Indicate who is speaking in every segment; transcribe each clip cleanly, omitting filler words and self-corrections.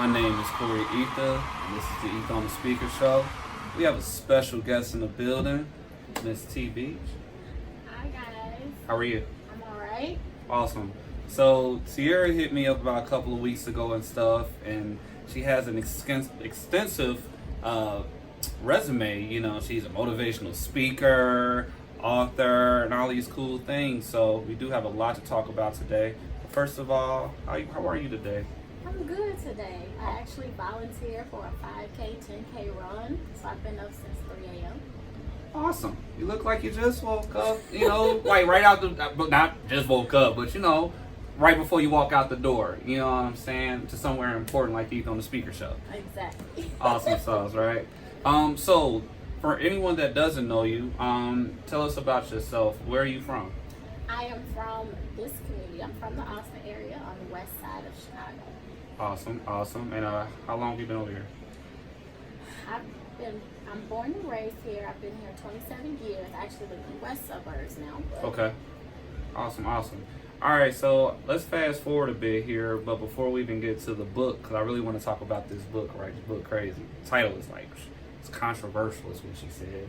Speaker 1: My name is Corey Ether, and this is the Ether on the Speaker Show. We have a special guest in the building, Miss T. Beech.
Speaker 2: Hi guys.
Speaker 1: How are you?
Speaker 2: I'm alright.
Speaker 1: Awesome. So Sierra hit me up about a couple of weeks ago and stuff, and she has an extensive resume. You know, she's a motivational speaker, author, and all these cool things. So we do have a lot to talk about today. First of all, how are you today?
Speaker 2: I'm good today. I actually volunteered for a 5K, 10K run, so I've been up since 3 a.m.
Speaker 1: Awesome. You look like you just woke up, you know, like right out the, not just woke up, but you know, right before you walk out the door, you know what I'm saying, to somewhere important like Ether on the Speaker Show.
Speaker 2: Exactly.
Speaker 1: Awesome sauce, right? So for anyone that doesn't know you, tell us about yourself. Where are you from?
Speaker 2: I am from this community. I'm from the Austin area on the west side of Chicago.
Speaker 1: Awesome. And how long have you been over here?
Speaker 2: I'm born and raised here. I've been here 27 years. I actually live in the west suburbs now. But
Speaker 1: Okay. Awesome. All right, so let's fast forward a bit here, but before we even get to the book, because I really want to talk about this book, right? This book, crazy. The title is like, it's controversial, is what she said.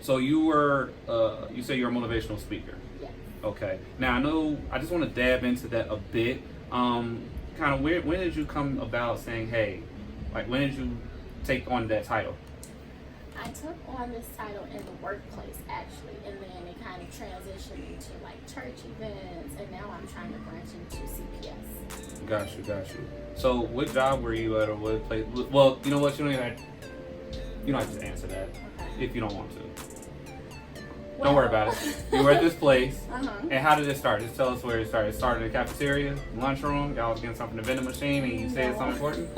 Speaker 1: So you say you're a motivational speaker.
Speaker 2: Yeah.
Speaker 1: Okay. Now I just want to dab into that a bit. Kind of when did you come about saying, hey, like when did you take on that title?
Speaker 2: I took on this title in the workplace actually, and then it kind of transitioned into like church events, and now I'm trying to branch into CPS.
Speaker 1: Got you. So what job were you at, or what place? Well, you know what, you don't have to answer that if you don't want to. Don't worry about it. You were at this place, and how did it start? Just tell us where it started. It started in the cafeteria, lunchroom. Y'all was getting something in the vending machine, and you said something important.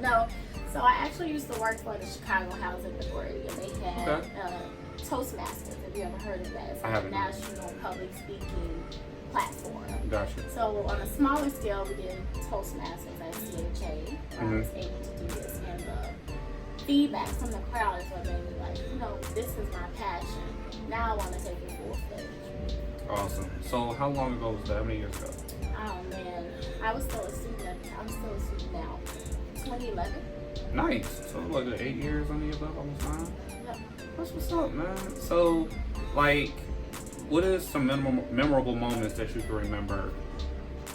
Speaker 2: No. So I actually used to work for the Chicago Housing Authority, and they had Toastmasters. Have you ever heard of that? It's
Speaker 1: I haven't.
Speaker 2: A national public speaking platform.
Speaker 1: Gotcha.
Speaker 2: So on a smaller scale, we did Toastmasters at CHA. I was able to do this, and the feedback from the crowd is what made me like, this is my passion. Now I want to take it full stage.
Speaker 1: Awesome. So how long ago was that? How many years ago?
Speaker 2: Oh man, I was still a student at the time. I'm still a student now. 2011.
Speaker 1: Nice. So like 8 years under your belt almost time?
Speaker 2: Yep.
Speaker 1: That's what's up, man. So, like, what is some memorable moments that you can remember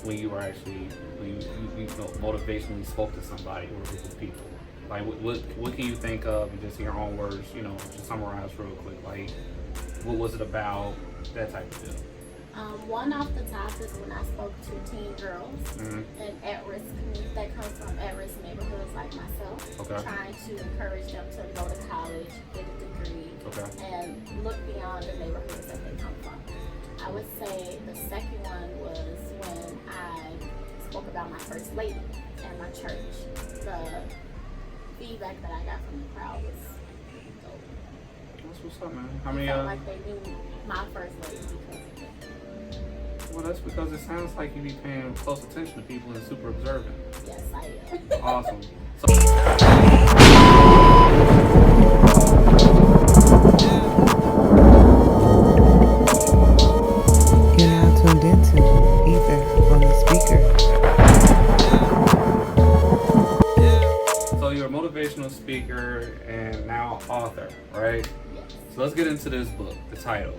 Speaker 1: when you motivationally spoke to somebody or a group of people? Like, what can you think of, and just in your own words, just summarize real quick, like, what was it about, that type of deal?
Speaker 2: One off the top is when I spoke to teen girls in at-risk communities that come from at-risk neighborhoods like myself, trying to encourage them to go to college, get a degree, and look beyond the neighborhoods that they come from. I would say the second one was when I spoke about my first lady and my church. The feedback that I got from the crowd was dope.
Speaker 1: That's what's up, man. How many?
Speaker 2: Felt like they knew my first lady because of it.
Speaker 1: Well, that's because it sounds like you be paying close attention to people and super observant.
Speaker 2: Yes, I am.
Speaker 1: Awesome.
Speaker 3: You're now tuned into Ether on the Speaker.
Speaker 1: So you're a motivational speaker and now author, right?
Speaker 2: Yes.
Speaker 1: So let's get into this book, the title.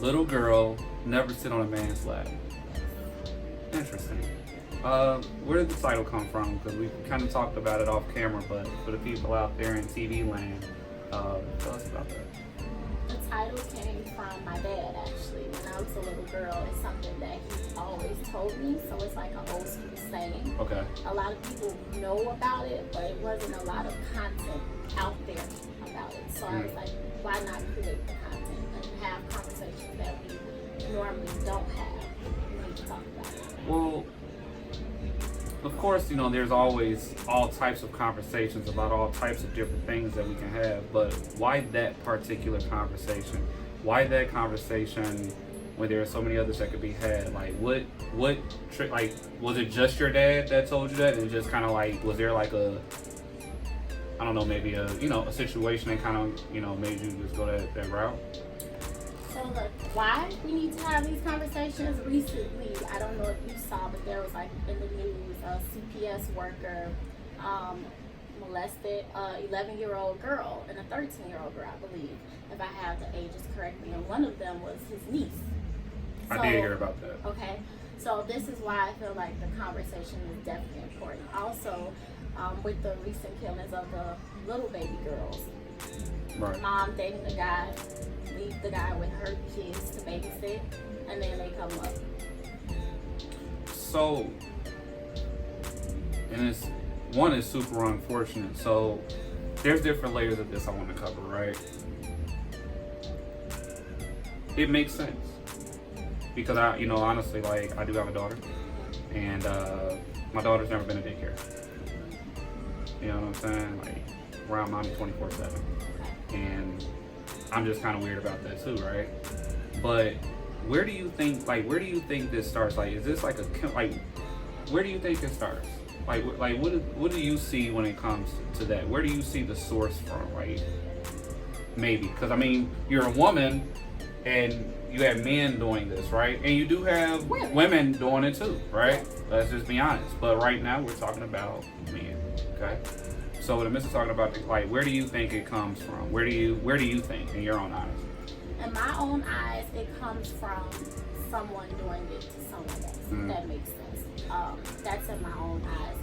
Speaker 1: Little Girl, Never Sit on a Man's Lap. Interesting. Where did the title come from? Because we kind of talked about it off camera, but for the people out there in TV land, tell us about that.
Speaker 2: The title came from my dad, actually. When I was a little girl, it's something that he always told me, so it's like an old school saying.
Speaker 1: Okay.
Speaker 2: A lot of people know about it, but it wasn't a lot of content out there about it. So I was like, why not create the content and have conversations that we normally don't have? We need to talk about it.
Speaker 1: Well, of course, there's always all types of conversations about all types of different things that we can have, but why that particular conversation? Why that conversation when there are so many others that could be had? Like, what was it just your dad that told you that, and just kind of like, was there like I don't know, maybe a situation that kind of, made you just go that route?
Speaker 2: So look, why we need to have these conversations recently, I don't don't know if you saw, but there was like in the news, a CPS worker molested a 11-year-old girl and a 13-year-old girl, I believe, if I have the ages correctly, and one of them was his niece.
Speaker 1: I did hear about that.
Speaker 2: Okay, so this is why I feel like the conversation is definitely important. Also, with the recent killings of the little baby girls,
Speaker 1: Right.
Speaker 2: mom dating the guy, leave the guy with her kids to babysit, and then they come up.
Speaker 1: So, and one is super unfortunate. So, there's different layers of this I want to cover, right? It makes sense because honestly, like, I do have a daughter, and my daughter's never been in daycare. You know what I'm saying? Like, around mommy 24/7, and I'm just kind of weird about that too, right? But where do you think this starts? Like, is this like where do you think it starts? Like what do you see when it comes to that? Where do you see the source from? Like, maybe because I mean, you're a woman, and you have men doing this, right? And you do have women doing it too, right? Let's just be honest. But right now, we're talking about men, okay? So the missus talking about, like, where do you think it comes from? Where do you think, in your own eyes?
Speaker 2: In my own eyes, it comes from someone doing it to someone else. If that makes sense. That's in my own eyes.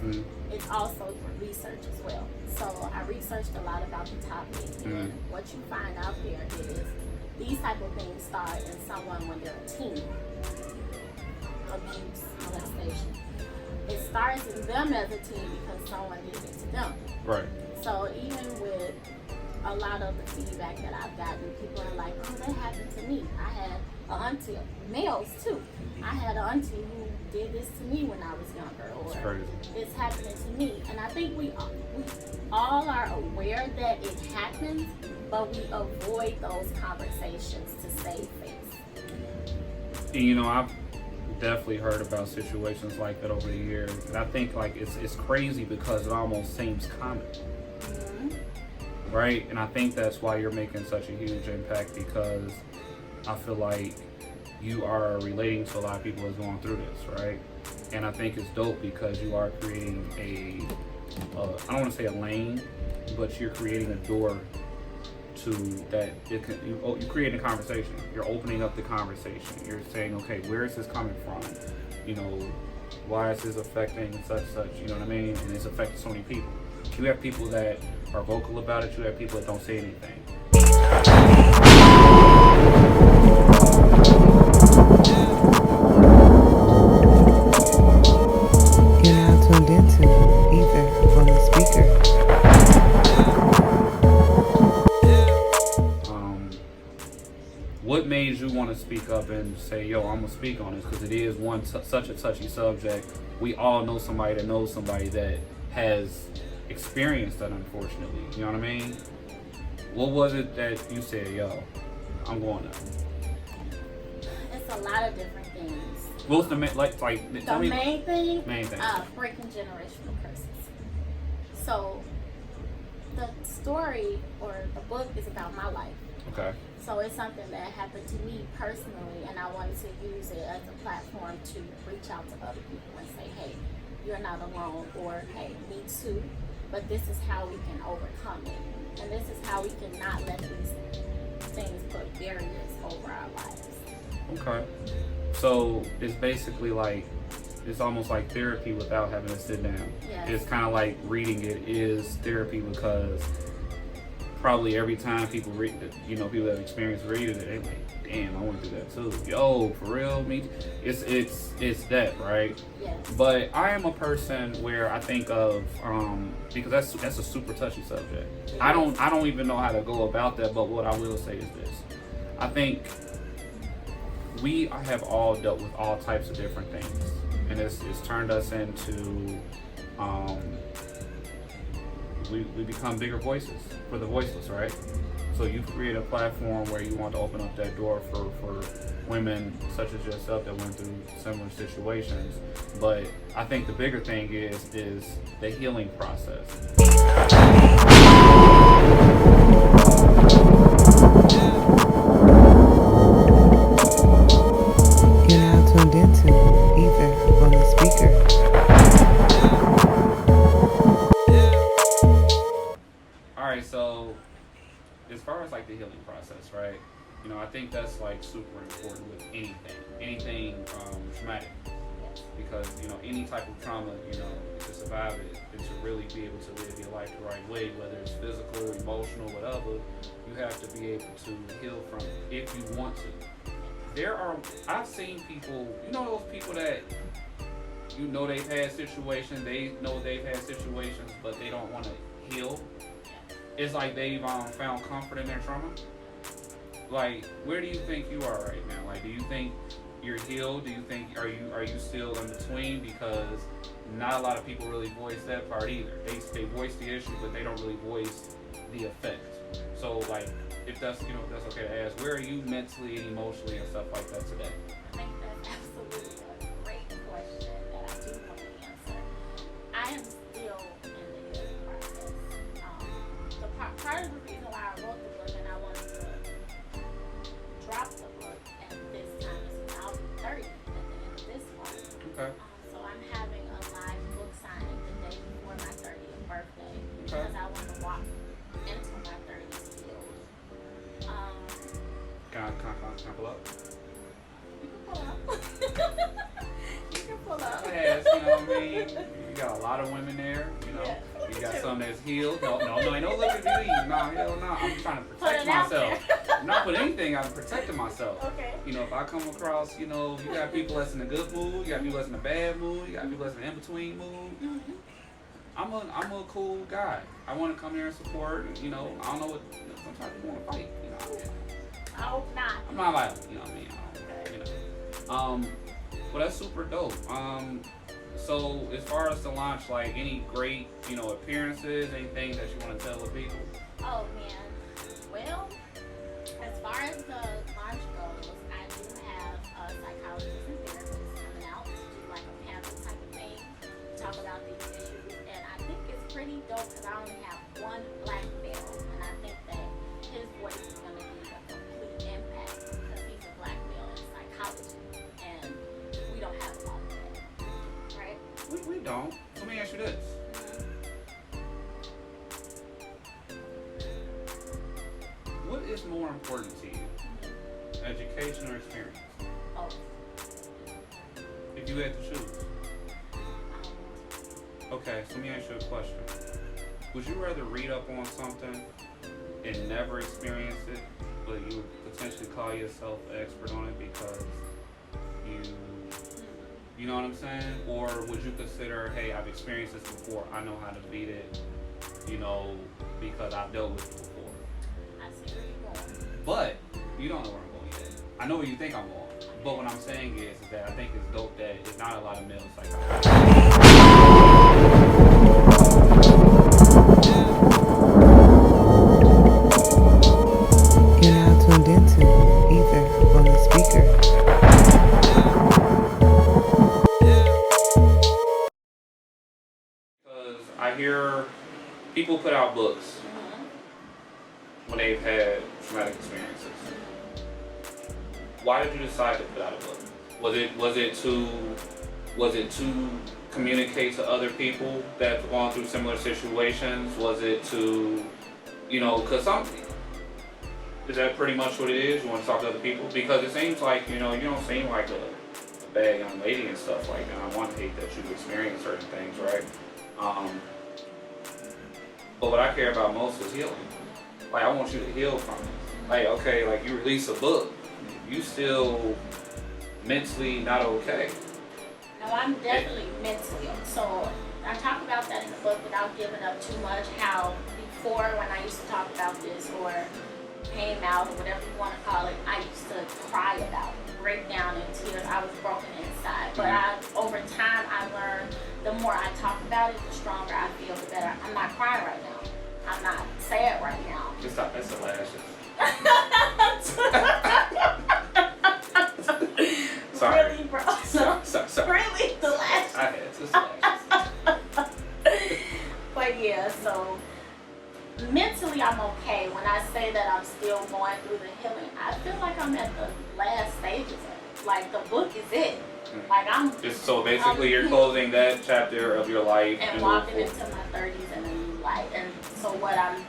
Speaker 2: It's also research as well. So I researched a lot about the topic, and what you find out there is these type of things start in someone when they're a teen. Abuse, molestation. It starts in them as a teen because someone did it to them.
Speaker 1: Right.
Speaker 2: So even with a lot of the feedback that I've gotten, people are like, oh, that happened to me. I had an auntie, males too. I had an auntie who did this to me when I was younger, or it's happening to me. And I think we all are aware that it happens, but we avoid those conversations to save face.
Speaker 1: And I've definitely heard about situations like that over the years, and I think like it's crazy because it almost seems common. Right? And I think that's why you're making such a huge impact, because I feel like you are relating to a lot of people that's going through this, right? And I think it's dope because you are creating I don't want to say a lane, but you're creating a door to that. You're creating a conversation. You're opening up the conversation. You're saying, okay, where is this coming from? Why is this affecting such, you know what I mean? And it's affecting so many people. You have people that are vocal about it. You have people that don't say anything.
Speaker 3: You're now tuned into Ether on the speaker.
Speaker 1: What made you want to speak up and say, yo, I'm going to speak on this? Because it is such a touchy subject. We all know somebody that knows somebody that has experienced that, unfortunately. You know what I mean? What was it that you said, yo, I'm going to?
Speaker 2: It's a lot of different things.
Speaker 1: What's the main thing?
Speaker 2: Breaking generational curses. So the story or the book is about my life.
Speaker 1: Okay.
Speaker 2: So it's something that happened to me personally, and I wanted to use it as a platform to reach out to other people and say, hey, you're not alone, or hey, me too, but this is how we can overcome it. And this is how we can not let these things put barriers over our lives.
Speaker 1: Okay. So it's basically like, it's almost like therapy without having to sit down.
Speaker 2: Yes.
Speaker 1: It's kind of like reading it is therapy, because probably every time people read it, people that have experienced reading it, they're like, damn, I want to do that too. Yo, for real, me? It's that, right?
Speaker 2: Yes.
Speaker 1: But I am a person where I think of, because that's a super touchy subject. Yes. I don't even know how to go about that, but what I will say is this. I think we have all dealt with all types of different things, and it's turned us into, we become bigger voices for the voiceless, right? So you create a platform where you want to open up that door for women such as yourself that went through similar situations. But I think the bigger thing is the healing process.
Speaker 3: You're now tuned into Ether
Speaker 1: because any type of trauma, to survive it and to really be able to live your life the right way, whether it's physical, emotional, whatever, you have to be able to heal from it if you want to. I've seen people, those people that they've had situations, but they don't want to heal. It's like they've found comfort in their trauma. Like, where do you think you are right now? Like, do you think you're healed? Do you think are you still in between? Because not a lot of people really voice that part either. They voice the issue, but they don't really voice the effect. So, like, if that's if that's okay to ask, where are you mentally and emotionally and stuff like that today?
Speaker 2: I think that's absolutely a great question that I do want to answer. I am still in the healing process. Part of the reason why I wrote the book and I wanted to drop the book at this time is because I'll be 30 at the end of this month.
Speaker 1: Okay.
Speaker 2: So I'm having a live book signing the day before my 30th birthday because I want to walk into my 30s healed.
Speaker 1: Can I pull up?
Speaker 2: You can pull up. You can pull up.
Speaker 1: Yes, you know what I mean? You got a lot of women there,
Speaker 2: Yeah.
Speaker 1: You got some that's healed. No, ain't no looking beauty. No, hell no. I'm trying to protect myself. I'm not putting anything, I'm protecting myself.
Speaker 2: Okay.
Speaker 1: If I come across, you got people that's in a good mood, you got people that's in a bad mood, you got people that's in an in-between mood.
Speaker 2: Mm-hmm.
Speaker 1: I'm a cool guy. I want to come there and support, I don't know what, sometimes you want to fight,
Speaker 2: I hope not.
Speaker 1: I'm not violent, what I mean? Well, that's super dope. So as far as the launch, like any great, appearances, anything that you want to tell the people?
Speaker 2: Oh man. Well, as far as the launch goes, I do have a psychologist and therapist coming out to do like a panel type of thing, talk about these issues, and I think it's pretty dope because I only have one black male, and I think that his voice is going to be a complete impact because he's a black male in psychology, and we don't have a lot of that, right?
Speaker 1: We don't. Let me ask you this. What is more important to you? Education or experience?
Speaker 2: Oh.
Speaker 1: If you had to choose. Okay, so let me ask you a question. Would you rather read up on something and never experience it, but you would potentially call yourself an expert on it because you know what I'm saying? Or would you consider, hey, I've experienced this before, I know how to beat it, because I've dealt with it before.
Speaker 2: I see where you're going.
Speaker 1: But you don't know where I'm going yet. I know where you think I'm going. But what I'm saying is that I think it's dope that it's not a lot of male psychologists.
Speaker 3: You're now tuned into Ether on the speaker.
Speaker 1: Because I hear people put out books when they've had traumatic experiences. Why did you decide to put out a book? Was it to communicate to other people that have gone through similar situations? Was it to, because is that pretty much what it is? You want to talk to other people? Because it seems like, you don't seem like a bad young lady and stuff like that. I want to hate that you've experienced certain things, right? But what I care about most is healing. Like, I want you to heal from it. Like, okay, like you release a book, you still mentally not okay.
Speaker 2: No, I'm definitely mentally. So I talk about that in the book without giving up too much. How before, when I used to talk about this or came out or whatever you want to call it, I used to cry about it, break down in tears. I was broken inside. But over time, I learned the more I talk about it, the stronger I feel, the better. I'm not crying right now. I'm not sad right now.
Speaker 1: Just stop. That's the lashes. Sorry.
Speaker 2: Really, bro?
Speaker 1: Sorry.
Speaker 2: Really? The lashes?
Speaker 1: I had just lashes.
Speaker 2: But yeah, so mentally I'm okay. When I say that I'm still going through the healing, I feel like I'm at the last stages of it. Like the book is it. Like I'm
Speaker 1: just so basically you're closing that chapter of your life
Speaker 2: and walking into my 30s and a new life. And so what I'm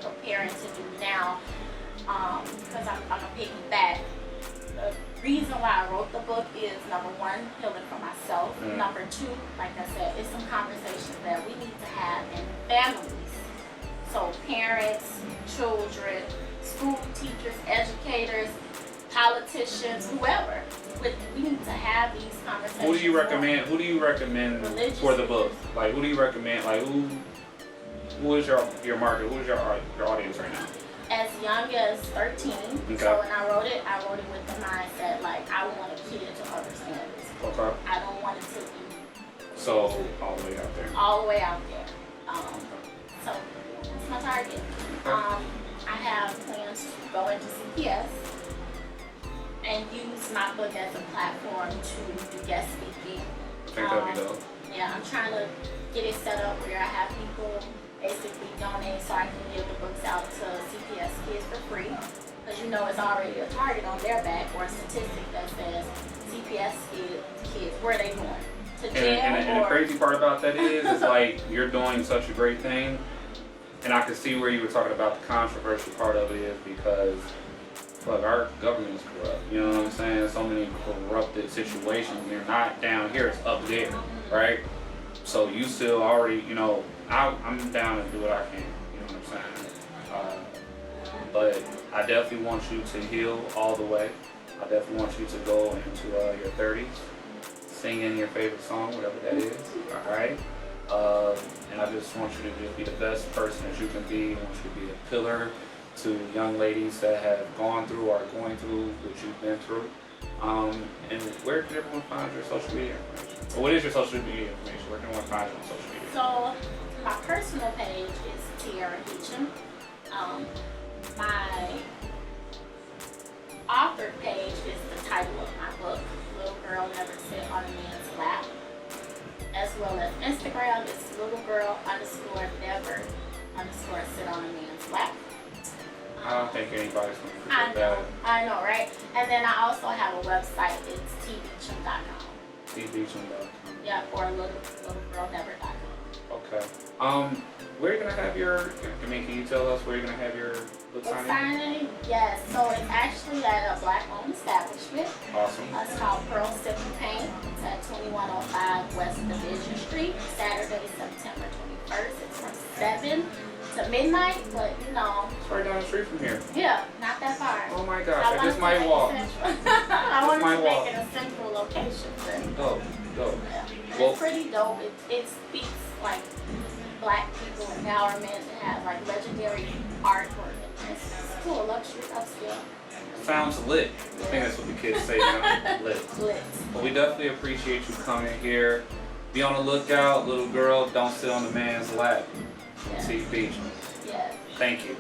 Speaker 2: preparing to do now, because I'm gonna piggyback. The reason why I wrote the book is number one, healing for myself, Number two, like I said, is some conversations that we need to have in families. So parents, children, school teachers, educators, politicians, whoever. We need to have these conversations.
Speaker 1: Who do you recommend? Who do you recommend for the book? Like, who do you recommend? Like, who is your market? Who is your audience right now?
Speaker 2: As young as 13.
Speaker 1: Okay.
Speaker 2: So when I wrote it with the mindset like I want a kid to understand this.
Speaker 1: Okay.
Speaker 2: I don't want it to be
Speaker 1: so all the way out there.
Speaker 2: All the way out there. So that's my target.
Speaker 1: Okay.
Speaker 2: I have plans to go into CPS and use my book as a platform to do guest speaking.
Speaker 1: I think that'd be dope.
Speaker 2: Yeah, I'm trying to get it set up where I have people basically donate so I can give the books out to CPS kids for free. Because you know it's already a target on their back or a statistic that says CPS kids, where are they going? To jail
Speaker 1: and the crazy part about that is like you're doing such a great thing. And I can see where you were talking about the controversial part of it is because look, our government is corrupt. You know what I'm saying? So many corrupted situations. They're not down here, it's up there, right? So you still already, you know, I'm down to do what I can. You know what I'm saying? But I definitely want you to heal all the way. I definitely want you to go into your 30s, singing your favorite song, whatever that is. All right. And I just want you to just be the best person that you can be. I want you to be a pillar to young ladies that have gone through or are going through what you've been through. And where can everyone find your social media information? Or what is your social media information? Where can everyone find you on social media?
Speaker 2: So my personal page is Tiara Beecham. My author page is the title of my book, Little Girl Never Sit on a Man's Lap. As well as Instagram is little_girl_never_sit on a man's lap.
Speaker 1: I don't think anybody's going to forget that.
Speaker 2: I know, right? And then I also have a website. It's tbeecham.com.
Speaker 1: tbeecham.com.
Speaker 2: Yeah, or littlegirlnever.com.
Speaker 1: Okay. Where are you gonna have your? I mean, can you tell us where you're gonna have your book signing?
Speaker 2: Yes. So it's actually at a black-owned establishment.
Speaker 1: Awesome.
Speaker 2: It's called Pearl Sip and Paint. It's at 2105 West Division Street. Saturday, September 21st. It's from 7 to midnight, but you know.
Speaker 1: It's right down the street from here.
Speaker 2: Yeah, not that far.
Speaker 1: Oh my gosh, I just might walk.
Speaker 2: I wanted to make it a central location.
Speaker 1: Dope.
Speaker 2: Yeah. Well, it's pretty dope. It speaks like black people empowerment. It has like legendary artwork. It's cool, luxury, upscale.
Speaker 1: Sounds lit. I think that's what the kids say now. Lit. Well, we definitely appreciate you coming here. Be on the lookout, little girl. Don't sit on the man's lap.
Speaker 2: Yeah.
Speaker 1: See Beech.
Speaker 2: Yeah.
Speaker 1: Thank you.